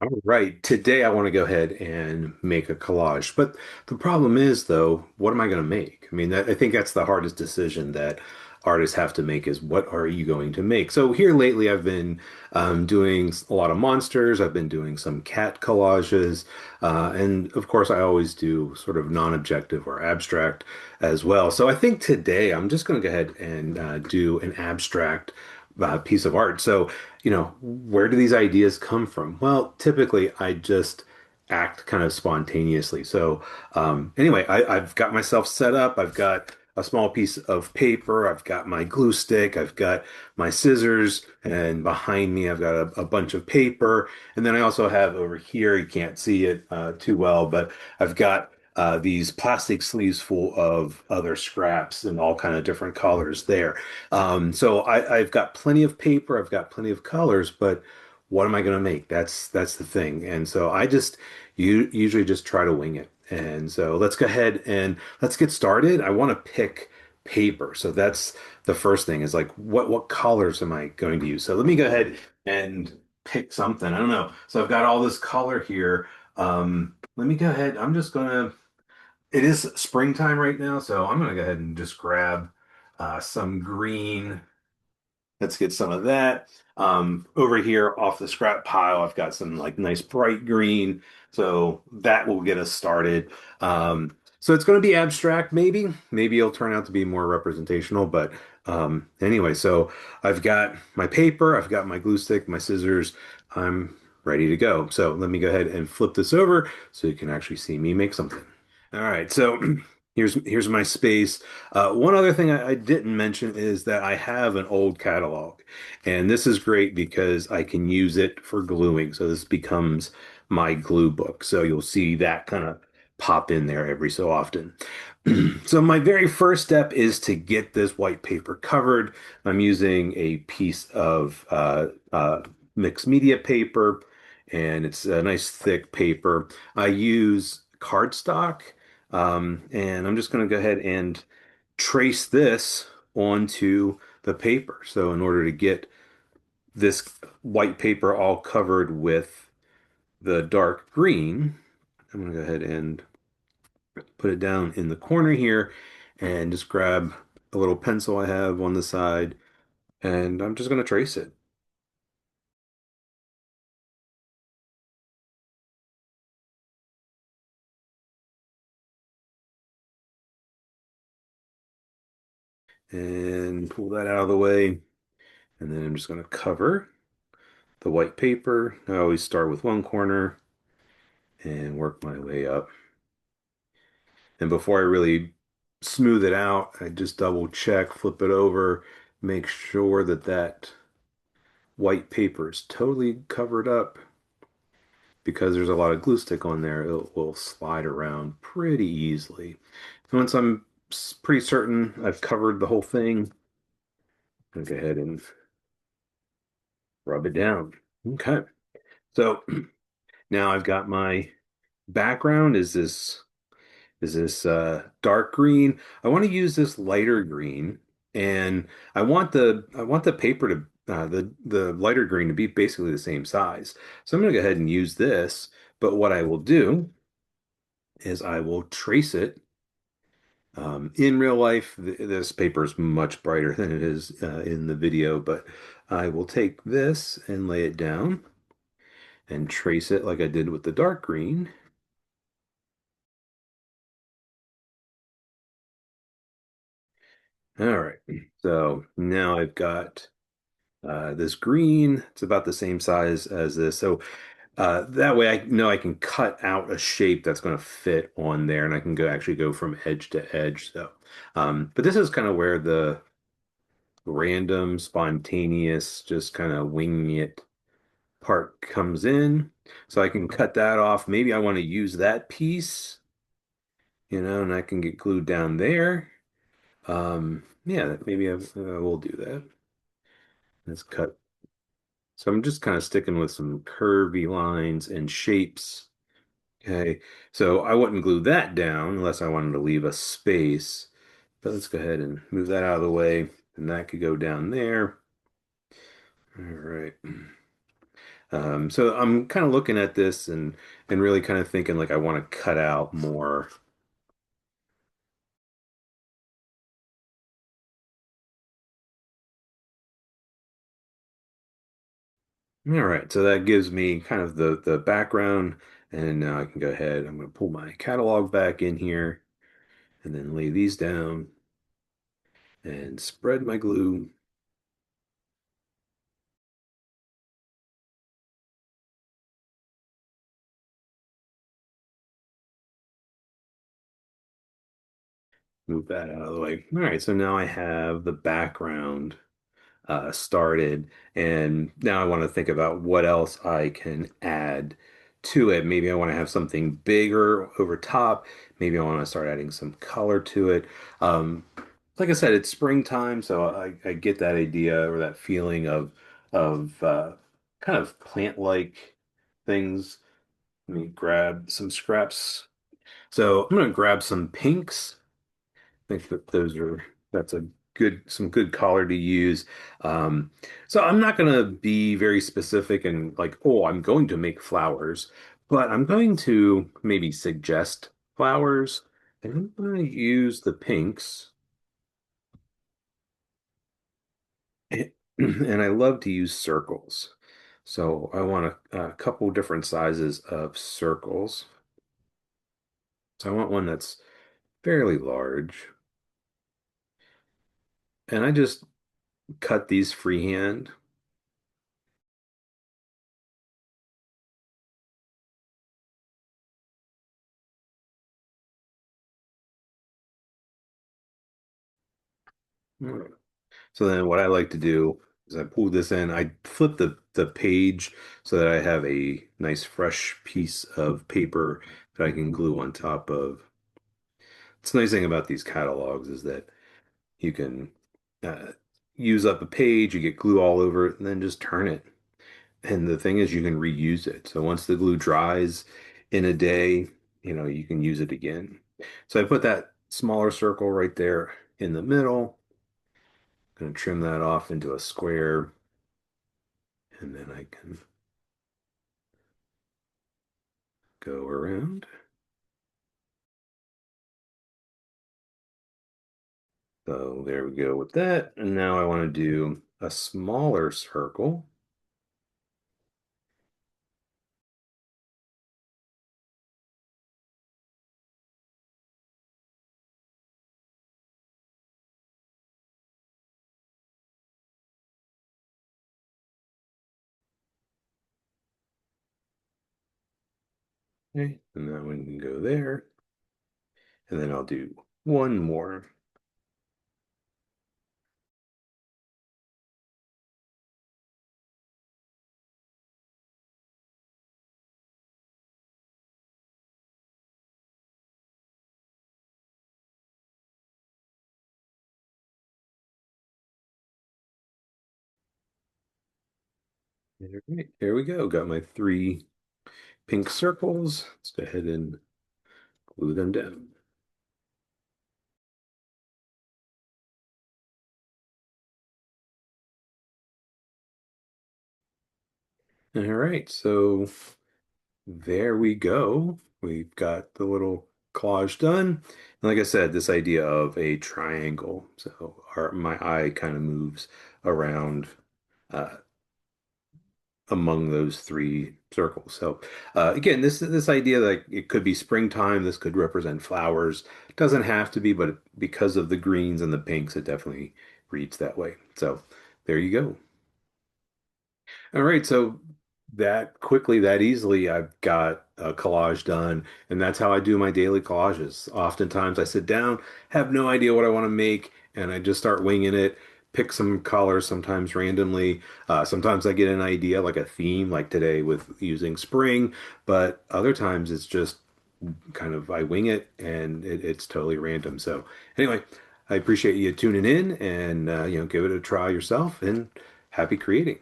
All right, today I want to go ahead and make a collage. But the problem is, though, what am I going to make? I mean, I think that's the hardest decision that artists have to make is what are you going to make? So here lately, I've been doing a lot of monsters. I've been doing some cat collages. And of course, I always do sort of non-objective or abstract as well. So I think today I'm just going to go ahead and do an abstract piece of art. So where do these ideas come from? Well, typically I just act kind of spontaneously. So, anyway, I've got myself set up. I've got a small piece of paper. I've got my glue stick. I've got my scissors. And behind me, I've got a bunch of paper. And then I also have over here, you can't see it too well, but I've got these plastic sleeves full of other scraps and all kind of different colors there. So I've got plenty of paper, I've got plenty of colors, but what am I going to make? That's the thing. And so I just usually just try to wing it. And so let's go ahead and let's get started. I want to pick paper. So that's the first thing is like what colors am I going to use? So let me go ahead and pick something. I don't know. So I've got all this color here. Let me go ahead. It is springtime right now, so I'm gonna go ahead and just grab some green. Let's get some of that. Over here off the scrap pile, I've got some like nice bright green. So that will get us started. So it's going to be abstract, maybe. Maybe it'll turn out to be more representational. But anyway, so I've got my paper, I've got my glue stick, my scissors. I'm ready to go. So let me go ahead and flip this over so you can actually see me make something. All right, so here's my space. One other thing I didn't mention is that I have an old catalog, and this is great because I can use it for gluing. So this becomes my glue book. So you'll see that kind of pop in there every so often. So my very first step is to get this white paper covered. I'm using a piece of mixed media paper, and it's a nice thick paper. I use cardstock. And I'm just going to go ahead and trace this onto the paper. So in order to get this white paper all covered with the dark green, I'm going to go ahead and put it down in the corner here and just grab a little pencil I have on the side and I'm just going to trace it. And pull that out of the way. And then I'm just going to cover the white paper. I always start with one corner and work my way up. And before I really smooth it out, I just double check, flip it over, make sure that that white paper is totally covered up because there's a lot of glue stick on there. It will slide around pretty easily. And once I'm pretty certain I've covered the whole thing, I'll go ahead and rub it down. Okay. So now I've got my background is this dark green. I want to use this lighter green, and I want the paper to the lighter green to be basically the same size. So I'm going to go ahead and use this. But what I will do is I will trace it. In real life, this paper is much brighter than it is in the video, but I will take this and lay it down and trace it like I did with the dark green. All right. So now I've got this green, it's about the same size as this. So that way I know I can cut out a shape that's going to fit on there and I can actually go from edge to edge. So, but this is kind of where the random, spontaneous, just kind of winging it part comes in. So I can cut that off. Maybe I want to use that piece, and I can get glued down there. Yeah, maybe I will do that. Let's cut. So I'm just kind of sticking with some curvy lines and shapes. Okay, so I wouldn't glue that down unless I wanted to leave a space. But let's go ahead and move that out of the way. And that could go down there. All right. So I'm kind of looking at this and really kind of thinking like I want to cut out more. All right, so that gives me kind of the background, and now I can go ahead. I'm going to pull my catalog back in here, and then lay these down and spread my glue. Move that out of the way. All right, so now I have the background started, and now I want to think about what else I can add to it. Maybe I want to have something bigger over top. Maybe I want to start adding some color to it. Um, like I said, it's springtime, so I get that idea or that feeling of kind of plant-like things. Let me grab some scraps. So I'm gonna grab some pinks. Think that that's a some good color to use. Um, so I'm not going to be very specific and like, oh, I'm going to make flowers, but I'm going to maybe suggest flowers. And I'm going to use the pinks. And and I love to use circles. So I want a couple different sizes of circles. So I want one that's fairly large. And I just cut these freehand. So then what I like to do is I pull this in, I flip the page so that I have a nice fresh piece of paper that I can glue on top of. It's the nice thing about these catalogs is that you can uh, use up a page, you get glue all over it, and then just turn it. And the thing is you can reuse it. So once the glue dries in a day, you can use it again. So I put that smaller circle right there in the middle. Going to trim that off into a square. And then I can go around. So there we go with that. And now I want to do a smaller circle. Okay. And that one can go there. And then I'll do one more. There we go. Got my three pink circles. Let's go ahead and glue them down. All right. So there we go. We've got the little collage done. And like I said, this idea of a triangle. So my eye kind of moves around uh, among those three circles. So again, this idea that it could be springtime, this could represent flowers. It doesn't have to be, but because of the greens and the pinks, it definitely reads that way. So there you go. All right, so that quickly, that easily, I've got a collage done, and that's how I do my daily collages. Oftentimes, I sit down, have no idea what I want to make, and I just start winging it, pick some colors, sometimes randomly. Sometimes I get an idea, like a theme, like today with using spring, but other times it's just kind of I wing it, and it's totally random. So anyway, I appreciate you tuning in, and give it a try yourself, and happy creating.